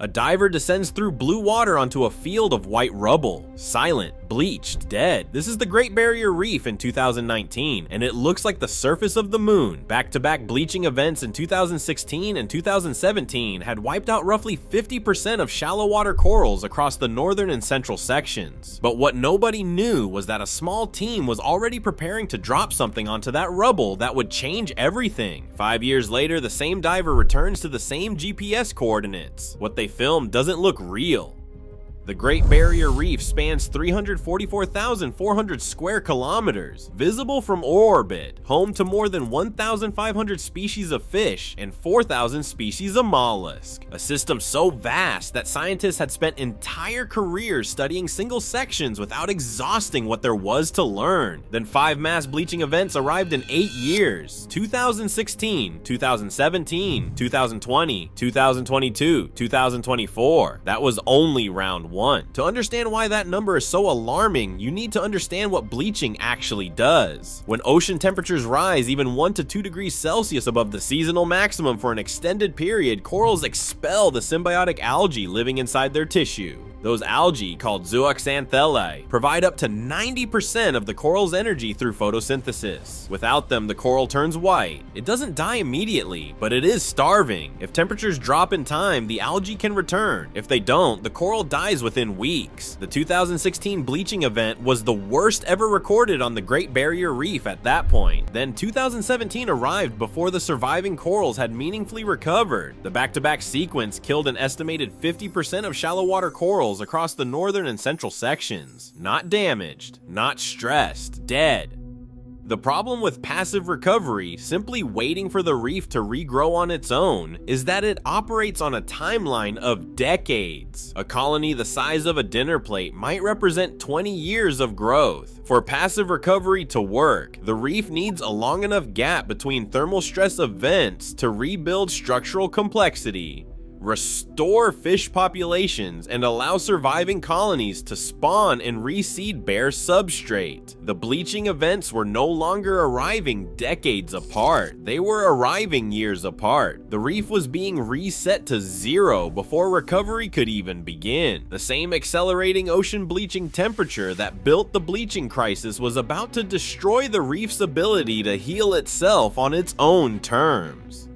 A diver descends through blue water onto a field of white rubble. Silent, bleached, dead. This is the Great Barrier Reef in 2019, and it looks like the surface of the moon. Back-to-back bleaching events in 2016 and 2017 had wiped out roughly 50% of shallow water corals across the northern and central sections. But what nobody knew was that a small team was already preparing to drop something onto that rubble that would change everything. 5 years later, the same diver returns to the same GPS coordinates. What they filmed doesn't look real. The Great Barrier Reef spans 344,400 square kilometers, visible from orbit, home to more than 1,500 species of fish and 4,000 species of mollusk. A system so vast that scientists had spent entire careers studying single sections without exhausting what there was to learn. Then 5 mass bleaching events arrived in 8 years: 2016, 2017, 2020, 2022, 2024. That was only round 1. To understand why that number is so alarming, you need to understand what bleaching actually does. When ocean temperatures rise even 1 to 2 degrees Celsius above the seasonal maximum for an extended period, corals expel the symbiotic algae living inside their tissue. Those algae, called zooxanthellae, provide up to 90% of the coral's energy through photosynthesis. Without them, the coral turns white. It doesn't die immediately, but it is starving. If temperatures drop in time, the algae can return. If they don't, the coral dies within weeks. The 2016 bleaching event was the worst ever recorded on the Great Barrier Reef at that point. Then 2017 arrived before the surviving corals had meaningfully recovered. The back-to-back sequence killed an estimated 50% of shallow water corals across the northern and central sections. Not damaged, not stressed, dead. The problem with passive recovery, simply waiting for the reef to regrow on its own, is that it operates on a timeline of decades. A colony the size of a dinner plate might represent 20 years of growth. For passive recovery to work, the reef needs a long enough gap between thermal stress events to rebuild structural complexity, restore fish populations, and allow surviving colonies to spawn and reseed bare substrate. The bleaching events were no longer arriving decades apart, they were arriving years apart. The reef was being reset to 0 before recovery could even begin. The same accelerating ocean bleaching temperature that built the bleaching crisis was about to destroy the reef's ability to heal itself on its own terms.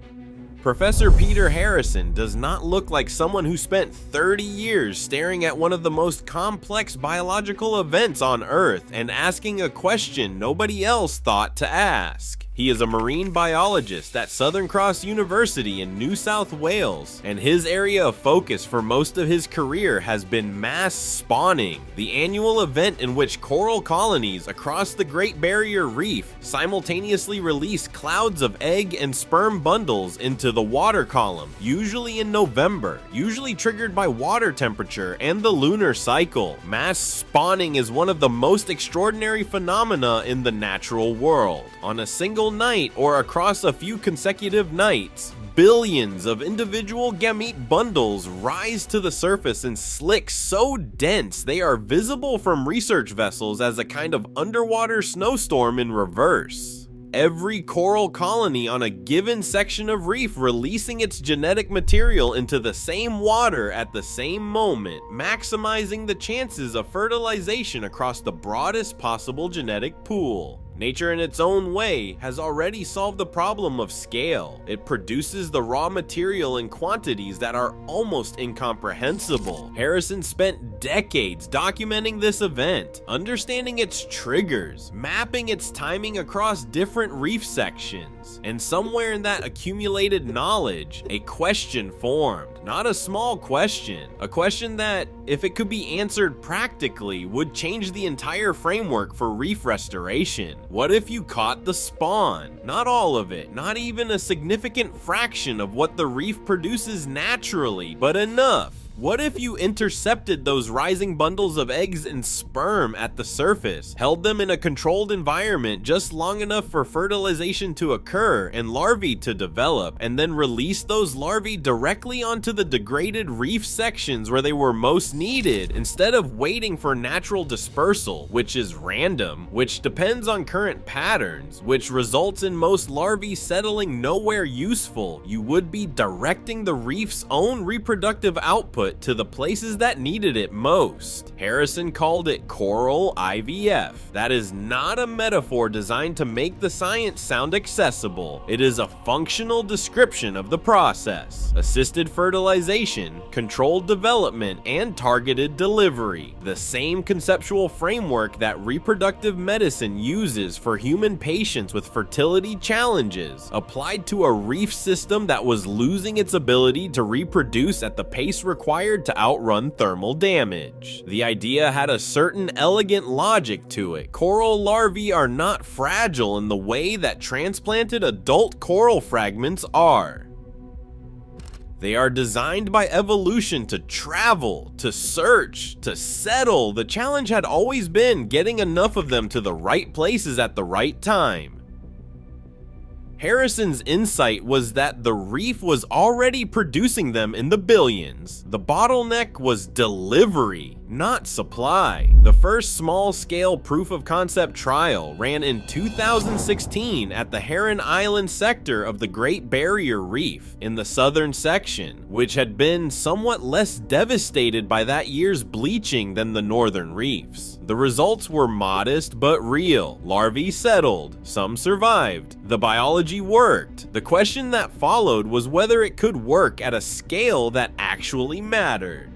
Professor Peter Harrison does not look like someone who spent 30 years staring at one of the most complex biological events on Earth and asking a question nobody else thought to ask. He is a marine biologist at Southern Cross University in New South Wales, and his area of focus for most of his career has been mass spawning, the annual event in which coral colonies across the Great Barrier Reef simultaneously release clouds of egg and sperm bundles into the water column, usually in November, usually triggered by water temperature and the lunar cycle. Mass spawning is one of the most extraordinary phenomena in the natural world. On a single night or across a few consecutive nights, billions of individual gamete bundles rise to the surface in slicks so dense they are visible from research vessels as a kind of underwater snowstorm in reverse. Every coral colony on a given section of reef releasing its genetic material into the same water at the same moment, maximizing the chances of fertilization across the broadest possible genetic pool. Nature in its own way has already solved the problem of scale. It produces the raw material in quantities that are almost incomprehensible. Harrison spent decades documenting this event, understanding its triggers, mapping its timing across different reef sections, and somewhere in that accumulated knowledge, a question formed. Not a small question, a question that, if it could be answered practically, would change the entire framework for reef restoration. What if you caught the spawn? Not all of it, not even a significant fraction of what the reef produces naturally, but enough What if you intercepted those rising bundles of eggs and sperm at the surface, held them in a controlled environment just long enough for fertilization to occur and larvae to develop, and then released those larvae directly onto the degraded reef sections where they were most needed, instead of waiting for natural dispersal, which is random, which depends on current patterns, which results in most larvae settling nowhere useful? You would be directing the reef's own reproductive output to the places that needed it most. Harrison called it Coral IVF. That is not a metaphor designed to make the science sound accessible. It is a functional description of the process: assisted fertilization, controlled development, and targeted delivery. The same conceptual framework that reproductive medicine uses for human patients with fertility challenges, applied to a reef system that was losing its ability to reproduce at the pace required to outrun thermal damage. The idea had a certain elegant logic to it. Coral larvae are not fragile in the way that transplanted adult coral fragments are. They are designed by evolution to travel, to search, to settle. The challenge had always been getting enough of them to the right places at the right time. Harrison's insight was that the reef was already producing them in the billions. The bottleneck was delivery, not supply. The first small-scale proof-of-concept trial ran in 2016 at the Heron Island sector of the Great Barrier Reef in the southern section, which had been somewhat less devastated by that year's bleaching than the northern reefs. The results were modest but real. Larvae settled, some survived. The biology worked. The question that followed was whether it could work at a scale that actually mattered.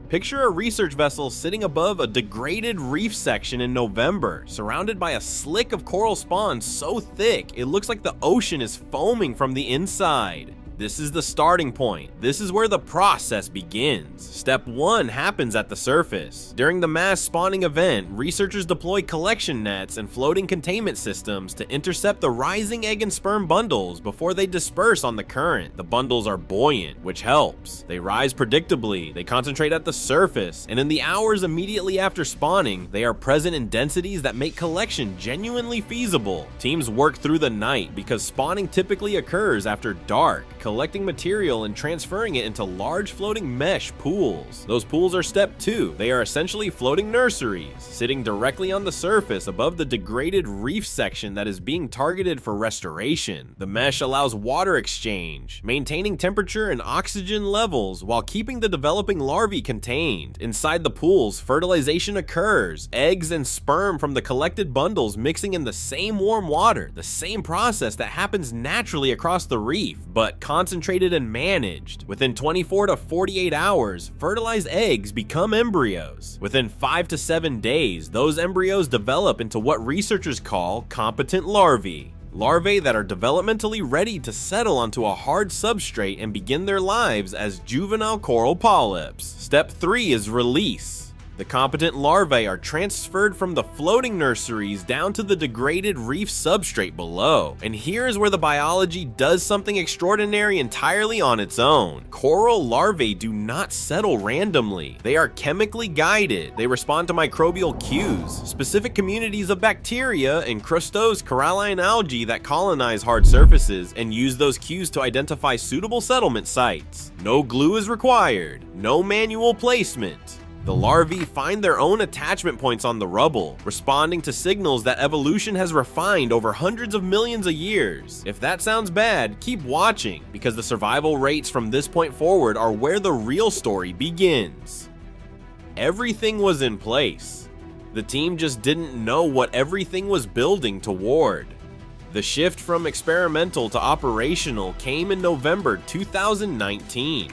Picture a research vessel sitting above a degraded reef section in November, surrounded by a slick of coral spawn so thick it looks like the ocean is foaming from the inside. This is the starting point. This is where the process begins. Step 1 happens at the surface. During the mass spawning event, researchers deploy collection nets and floating containment systems to intercept the rising egg and sperm bundles before they disperse on the current. The bundles are buoyant, which helps. They rise predictably, they concentrate at the surface, and in the hours immediately after spawning, they are present in densities that make collection genuinely feasible. Teams work through the night because spawning typically occurs after dark, collecting material and transferring it into large floating mesh pools. Those pools are step 2. They are essentially floating nurseries, sitting directly on the surface above the degraded reef section that is being targeted for restoration. The mesh allows water exchange, maintaining temperature and oxygen levels while keeping the developing larvae contained. Inside the pools, fertilization occurs, eggs and sperm from the collected bundles mixing in the same warm water, the same process that happens naturally across the reef, but concentrated and managed. Within 24 to 48 hours, fertilized eggs become embryos. Within 5 to 7 days, those embryos develop into what researchers call competent larvae. Larvae that are developmentally ready to settle onto a hard substrate and begin their lives as juvenile coral polyps. Step 3 is release. The competent larvae are transferred from the floating nurseries down to the degraded reef substrate below. And here's where the biology does something extraordinary entirely on its own. Coral larvae do not settle randomly. They are chemically guided. They respond to microbial cues, specific communities of bacteria and crustose coralline algae that colonize hard surfaces and use those cues to identify suitable settlement sites. No glue is required. No manual placement. The larvae find their own attachment points on the rubble, responding to signals that evolution has refined over hundreds of millions of years. If that sounds bad, keep watching, because the survival rates from this point forward are where the real story begins. Everything was in place. The team just didn't know what everything was building toward. The shift from experimental to operational came in November 2019.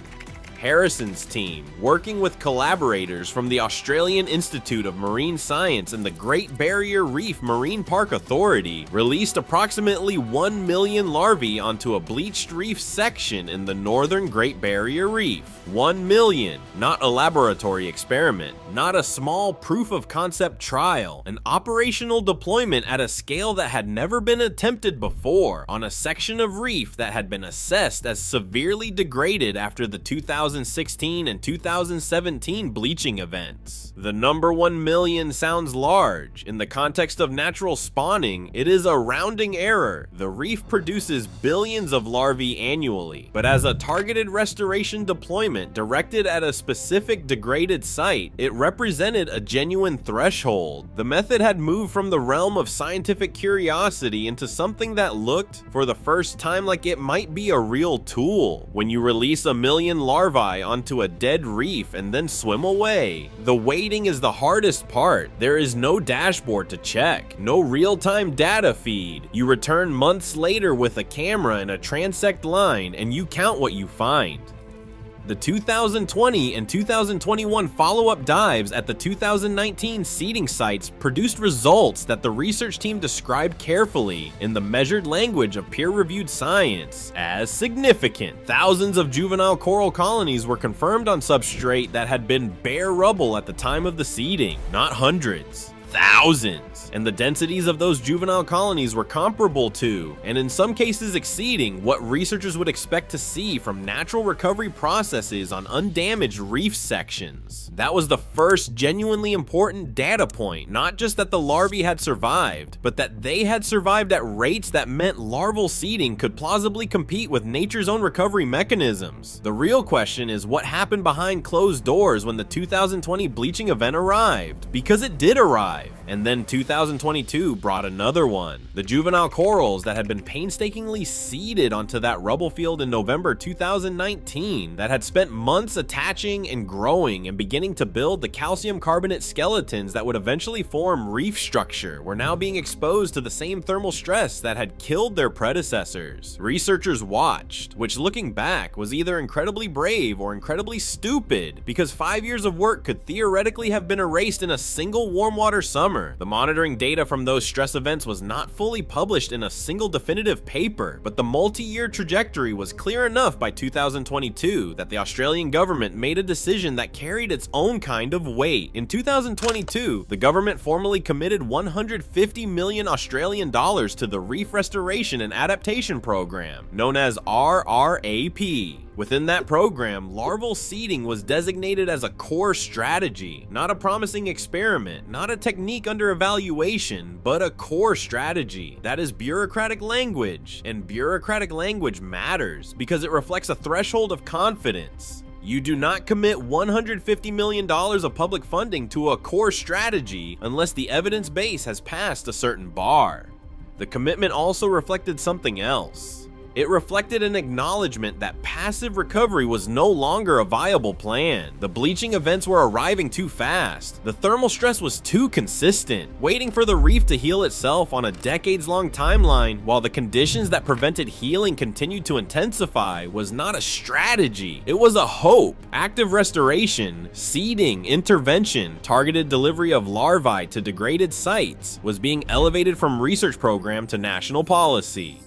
Harrison's team, working with collaborators from the Australian Institute of Marine Science and the Great Barrier Reef Marine Park Authority, released approximately 1 million larvae onto a bleached reef section in the northern Great Barrier Reef. 1 million, not a laboratory experiment, not a small proof-of-concept trial, an operational deployment at a scale that had never been attempted before, on a section of reef that had been assessed as severely degraded after the 2000 2016 and 2017 bleaching events. The number 1 million sounds large. In the context of natural spawning, it is a rounding error. The reef produces billions of larvae annually, but as a targeted restoration deployment directed at a specific degraded site, it represented a genuine threshold. The method had moved from the realm of scientific curiosity into something that looked, for the first time, like it might be a real tool. When you release 1 million larvae onto a dead reef and then swim away, the waiting is the hardest part. There is no dashboard to check, no real-time data feed. You return months later with a camera and a transect line, and you count what you find. The 2020 and 2021 follow-up dives at the 2019 seeding sites produced results that the research team described carefully in the measured language of peer-reviewed science as significant. Thousands of juvenile coral colonies were confirmed on substrate that had been bare rubble at the time of the seeding, not hundreds. Thousands, and the densities of those juvenile colonies were comparable to, and in some cases exceeding, what researchers would expect to see from natural recovery processes on undamaged reef sections. That was the first genuinely important data point, not just that the larvae had survived, but that they had survived at rates that meant larval seeding could plausibly compete with nature's own recovery mechanisms. The real question is what happened behind closed doors when the 2020 bleaching event arrived, because it did arrive. And then 2022 brought another one. The juvenile corals that had been painstakingly seeded onto that rubble field in November 2019, that had spent months attaching and growing and beginning to build the calcium carbonate skeletons that would eventually form reef structure, were now being exposed to the same thermal stress that had killed their predecessors. Researchers watched, which looking back was either incredibly brave or incredibly stupid, because 5 years of work could theoretically have been erased in a single warm water summer. The monitoring data from those stress events was not fully published in a single definitive paper, but the multi-year trajectory was clear enough by 2022 that the Australian government made a decision that carried its own kind of weight. In 2022, the government formally committed 150 million Australian dollars to the Reef Restoration and Adaptation Program, known as RRAP. Within that program, larval seeding was designated as a core strategy, not a promising experiment, not a technique under evaluation, but a core strategy. That is bureaucratic language, and bureaucratic language matters because it reflects a threshold of confidence. You do not commit $150 million of public funding to a core strategy unless the evidence base has passed a certain bar. The commitment also reflected something else. It reflected an acknowledgement that passive recovery was no longer a viable plan. The bleaching events were arriving too fast. The thermal stress was too consistent. Waiting for the reef to heal itself on a decades-long timeline while the conditions that prevented healing continued to intensify was not a strategy. It was a hope. Active restoration, seeding, intervention, targeted delivery of larvae to degraded sites was being elevated from research program to national policy.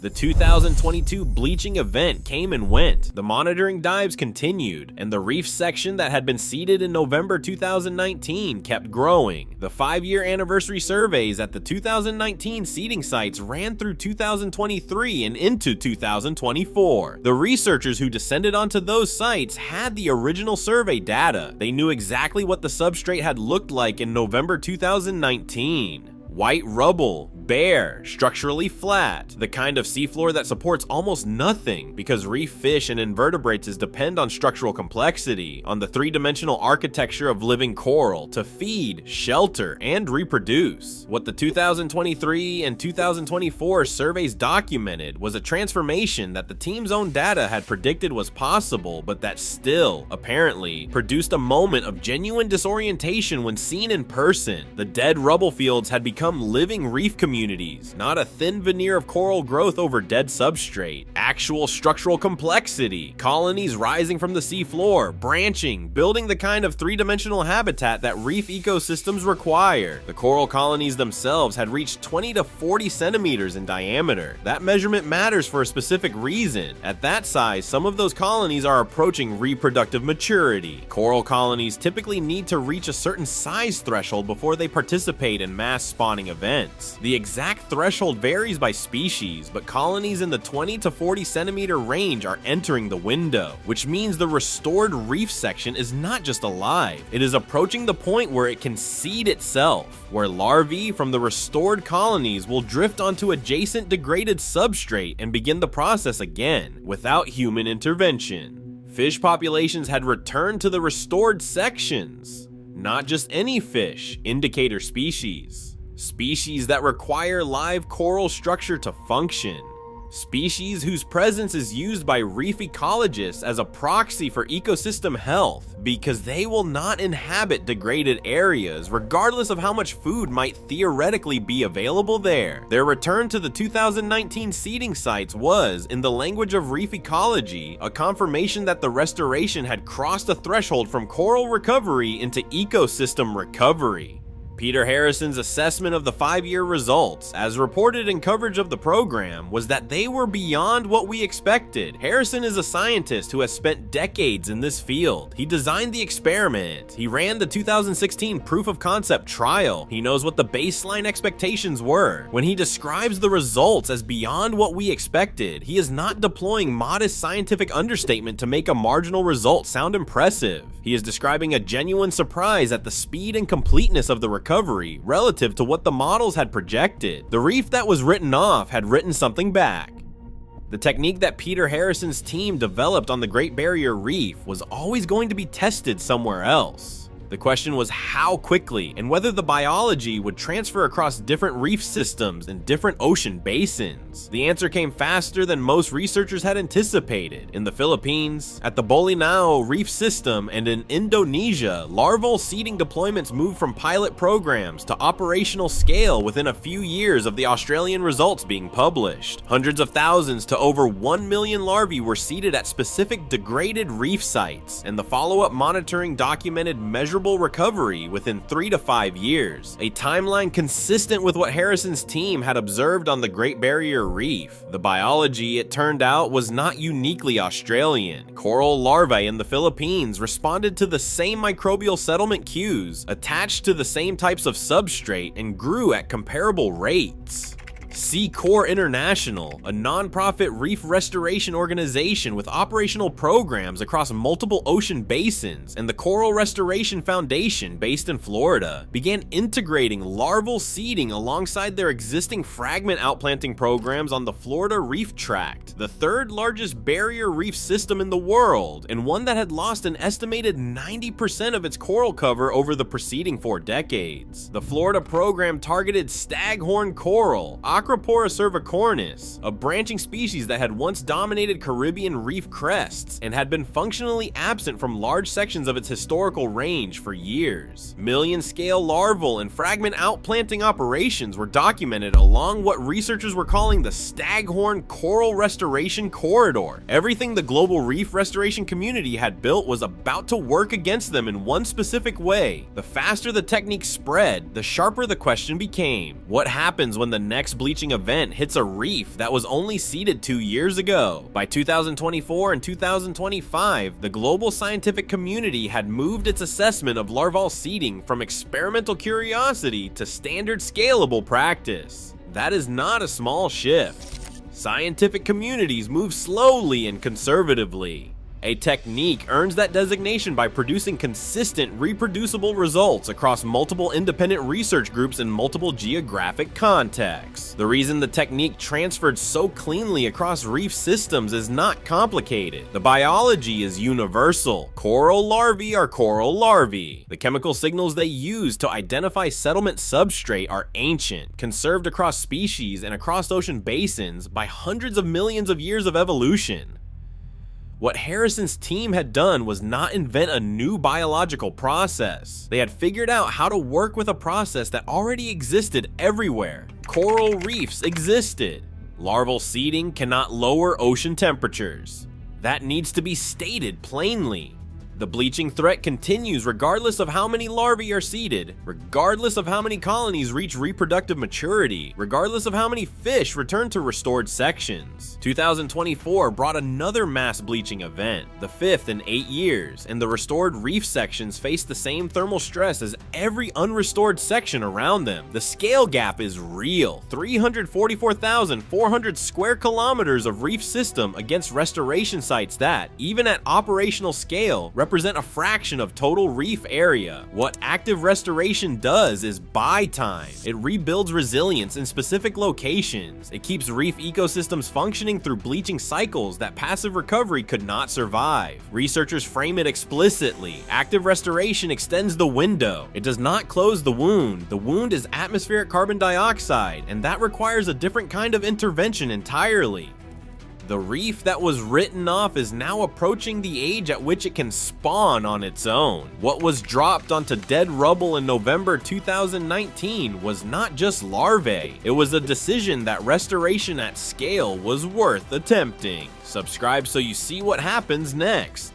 The 2022 bleaching event came and went, the monitoring dives continued, and the reef section that had been seeded in November 2019 kept growing. The 5-year anniversary surveys at the 2019 seeding sites ran through 2023 and into 2024. The researchers who descended onto those sites had the original survey data. They knew exactly what the substrate had looked like in November 2019. White rubble, bare, structurally flat, the kind of seafloor that supports almost nothing because reef fish and invertebrates depend on structural complexity, on the three-dimensional architecture of living coral to feed, shelter, and reproduce. What the 2023 and 2024 surveys documented was a transformation that the team's own data had predicted was possible, but that still, apparently, produced a moment of genuine disorientation when seen in person. The dead rubble fields had become living reef communities, not a thin veneer of coral growth over dead substrate. Actual structural complexity, colonies rising from the seafloor, branching, building the kind of three-dimensional habitat that reef ecosystems require. The coral colonies themselves had reached 20 to 40 centimeters in diameter. That measurement matters for a specific reason. At that size, some of those colonies are approaching reproductive maturity. Coral colonies typically need to reach a certain size threshold before they participate in mass spawning events. The exact threshold varies by species, but colonies in the 20 to 40 centimeter range are entering the window, which means the restored reef section is not just alive, it is approaching the point where it can seed itself, where larvae from the restored colonies will drift onto adjacent degraded substrate and begin the process again, without human intervention. Fish populations had returned to the restored sections. Not just any fish, indicator species. Species that require live coral structure to function. Species whose presence is used by reef ecologists as a proxy for ecosystem health because they will not inhabit degraded areas regardless of how much food might theoretically be available there. Their return to the 2019 seeding sites was, in the language of reef ecology, a confirmation that the restoration had crossed a threshold from coral recovery into ecosystem recovery. Peter Harrison's assessment of the 5-year results, as reported in coverage of the program, was that they were beyond what we expected. Harrison is a scientist who has spent decades in this field. He designed the experiment. He ran the 2016 proof of concept trial. He knows what the baseline expectations were. When he describes the results as beyond what we expected, he is not deploying modest scientific understatement to make a marginal result sound impressive. He is describing a genuine surprise at the speed and completeness of the recovery relative to what the models had projected. The reef that was written off had written something back. The technique that Peter Harrison's team developed on the Great Barrier Reef was always going to be tested somewhere else. The question was how quickly and whether the biology would transfer across different reef systems and different ocean basins. The answer came faster than most researchers had anticipated. In the Philippines, at the Bolinao Reef System, and in Indonesia, larval seeding deployments moved from pilot programs to operational scale within a few years of the Australian results being published. Hundreds of thousands to over 1 million larvae were seeded at specific degraded reef sites, and the follow-up monitoring documented measurable recovery within 3 to 5 years, a timeline consistent with what Harrison's team had observed on the Great Barrier Reef. The biology, it turned out, was not uniquely Australian. Coral larvae in the Philippines responded to the same microbial settlement cues, attached to the same types of substrate, and grew at comparable rates. Sea Corps International, a non-profit reef restoration organization with operational programs across multiple ocean basins, and the Coral Restoration Foundation, based in Florida, began integrating larval seeding alongside their existing fragment outplanting programs on the Florida Reef Tract, the third largest barrier reef system in the world, and one that had lost an estimated 90% of its coral cover over the preceding 4 decades. The Florida program targeted staghorn coral, Acropora cervicornis, a branching species that had once dominated Caribbean reef crests and had been functionally absent from large sections of its historical range for years. Million-scale larval and fragment outplanting operations were documented along what researchers were calling the Staghorn Coral Restoration Corridor. Everything the global reef restoration community had built was about to work against them in one specific way. The faster the technique spread, the sharper the question became. What happens when the next bleaching event hits a reef that was only seeded 2 years ago? By 2024 and 2025, the global scientific community had moved its assessment of larval seeding from experimental curiosity to standard scalable practice. That is not a small shift. Scientific communities move slowly and conservatively. A technique earns that designation by producing consistent, reproducible results across multiple independent research groups in multiple geographic contexts. The reason the technique transferred so cleanly across reef systems is not complicated. The biology is universal. Coral larvae are coral larvae. The chemical signals they use to identify settlement substrate are ancient, conserved across species and across ocean basins by hundreds of millions of years of evolution. What Harrison's team had done was not invent a new biological process. They had figured out how to work with a process that already existed everywhere. Coral reefs existed. Larval seeding cannot lower ocean temperatures. That needs to be stated plainly. The bleaching threat continues regardless of how many larvae are seeded, regardless of how many colonies reach reproductive maturity, regardless of how many fish return to restored sections. 2024 brought another mass bleaching event, the 5th in 8 years, and the restored reef sections face the same thermal stress as every unrestored section around them. The scale gap is real, 344,400 square kilometers of reef system against restoration sites that, even at operational scale, represent a fraction of total reef area. What active restoration does is buy time. It rebuilds resilience in specific locations. It keeps reef ecosystems functioning through bleaching cycles that passive recovery could not survive. Researchers frame it explicitly. Active restoration extends the window. It does not close the wound. The wound is atmospheric carbon dioxide, and that requires a different kind of intervention entirely. The reef that was written off is now approaching the age at which it can spawn on its own. What was dropped onto dead rubble in November 2019 was not just larvae. It was a decision that restoration at scale was worth attempting. Subscribe so you see what happens next.